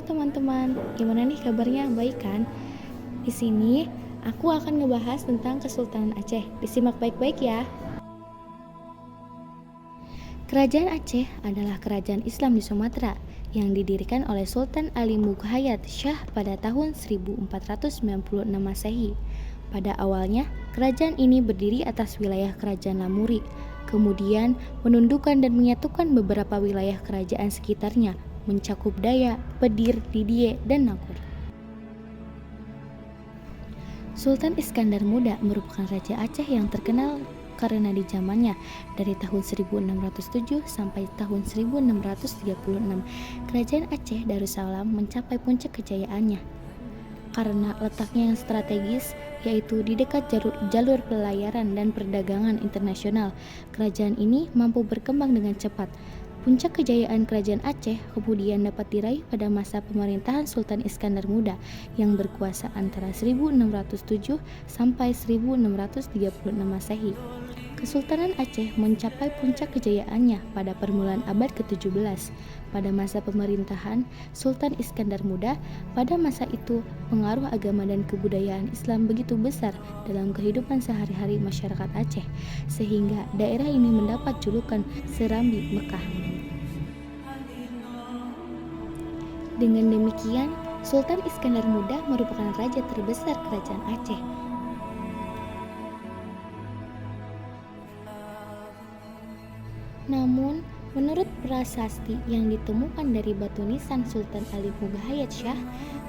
Halo teman-teman, gimana nih kabarnya? Baik kan? Di sini aku akan ngebahas tentang Kesultanan Aceh. Disimak baik-baik ya. Kerajaan Aceh adalah kerajaan Islam di Sumatera yang didirikan oleh Sultan Ali Mughayat Shah pada tahun 1496 Masehi. Pada awalnya, kerajaan ini berdiri atas wilayah Kerajaan Lamuri, kemudian menundukkan dan menyatukan beberapa wilayah kerajaan sekitarnya, mencakup Dayak, Pedir, Didiye, dan Nangkur. Sultan Iskandar Muda merupakan raja Aceh yang terkenal karena di zamannya dari tahun 1607 sampai tahun 1636 kerajaan Aceh Darussalam mencapai puncak kejayaannya. Karena letaknya yang strategis, yaitu di dekat jalur pelayaran dan perdagangan internasional, kerajaan ini mampu berkembang dengan cepat. Puncak kejayaan kerajaan Aceh kemudian dapat diraih pada masa pemerintahan Sultan Iskandar Muda yang berkuasa antara 1607 sampai 1636 Masehi. Kesultanan Aceh mencapai puncak kejayaannya pada permulaan abad ke-17. Pada masa pemerintahan Sultan Iskandar Muda, pada masa itu pengaruh agama dan kebudayaan Islam begitu besar dalam kehidupan sehari-hari masyarakat Aceh, sehingga daerah ini mendapat julukan Serambi Mekah. Dengan demikian, Sultan Iskandar Muda merupakan raja terbesar kerajaan Aceh. Namun, menurut prasasti yang ditemukan dari batu nisan Sultan Ali Mughayat Shah,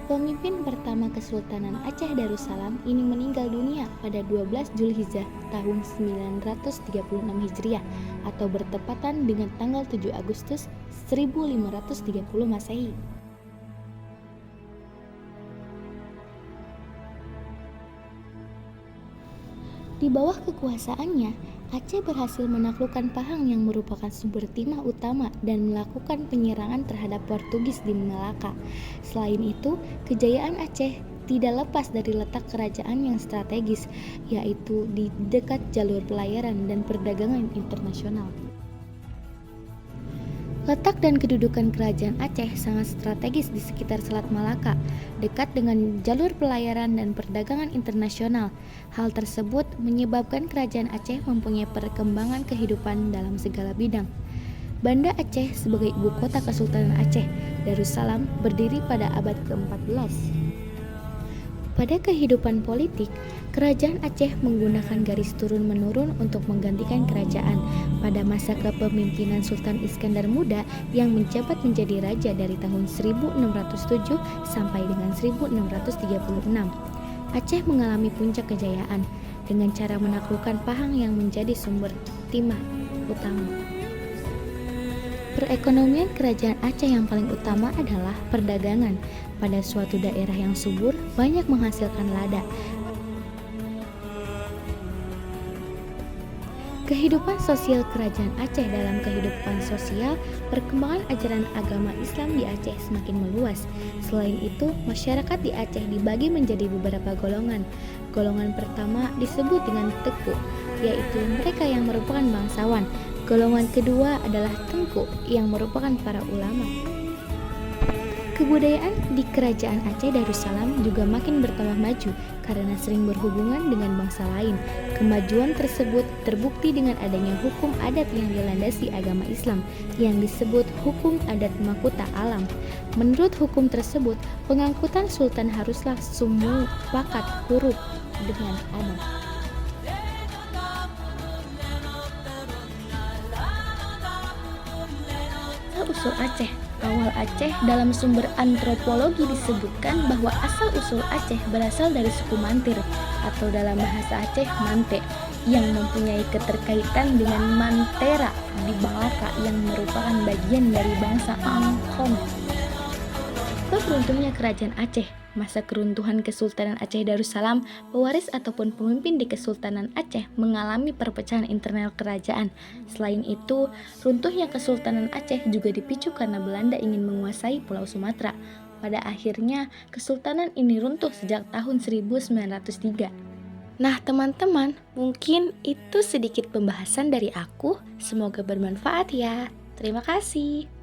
pemimpin pertama Kesultanan Aceh Darussalam ini meninggal dunia pada 12 Zulhijjah tahun 936 Hijriah atau bertepatan dengan tanggal 7 Agustus 1530 Masehi. Di bawah kekuasaannya, Aceh berhasil menaklukkan Pahang yang merupakan sumber timah utama dan melakukan penyerangan terhadap Portugis di Malaka. Selain itu, kejayaan Aceh tidak lepas dari letak kerajaan yang strategis, yaitu di dekat jalur pelayaran dan perdagangan internasional. Letak dan kedudukan kerajaan Aceh sangat strategis di sekitar Selat Malaka, dekat dengan jalur pelayaran dan perdagangan internasional. Hal tersebut menyebabkan kerajaan Aceh mempunyai perkembangan kehidupan dalam segala bidang. Banda Aceh sebagai ibu kota Kesultanan Aceh Darussalam berdiri pada abad ke-14. Pada kehidupan politik, kerajaan Aceh menggunakan garis turun-menurun untuk menggantikan kerajaan. Pada masa kepemimpinan Sultan Iskandar Muda yang menjabat menjadi raja dari tahun 1607 sampai dengan 1636, Aceh mengalami puncak kejayaan dengan cara menaklukkan Pahang yang menjadi sumber timah utama. Perekonomian kerajaan Aceh yang paling utama adalah perdagangan. Pada suatu daerah yang subur, banyak menghasilkan lada. Kehidupan sosial kerajaan Aceh dalam kehidupan sosial, perkembangan ajaran agama Islam di Aceh semakin meluas. Selain itu, masyarakat di Aceh dibagi menjadi beberapa golongan. Golongan pertama disebut dengan Teku, yaitu mereka yang merupakan bangsawan. Golongan kedua adalah Tengku, yang merupakan para ulama. Kebudayaan di kerajaan Aceh Darussalam juga makin bertambah maju karena sering berhubungan dengan bangsa lain. Kemajuan tersebut terbukti dengan adanya hukum adat yang dilandasi agama Islam yang disebut Hukum Adat Makuta Alam. Menurut hukum tersebut, pengangkutan sultan haruslah semu pakat huruf dengan adat. Asal-usul Aceh. Awal Aceh dalam sumber antropologi disebutkan bahwa asal-usul Aceh berasal dari suku Mantir atau dalam bahasa Aceh Mante yang mempunyai keterkaitan dengan Mantera di Malaka yang merupakan bagian dari bangsa Angkong. Beruntungnya kerajaan Aceh. Masa keruntuhan Kesultanan Aceh Darussalam, pewaris ataupun pemimpin di Kesultanan Aceh mengalami perpecahan internal kerajaan. Selain itu, runtuhnya Kesultanan Aceh juga dipicu karena Belanda ingin menguasai Pulau Sumatera. Pada akhirnya, Kesultanan ini runtuh sejak tahun 1903. Nah teman-teman, mungkin itu sedikit pembahasan dari aku. Semoga bermanfaat ya. Terima kasih.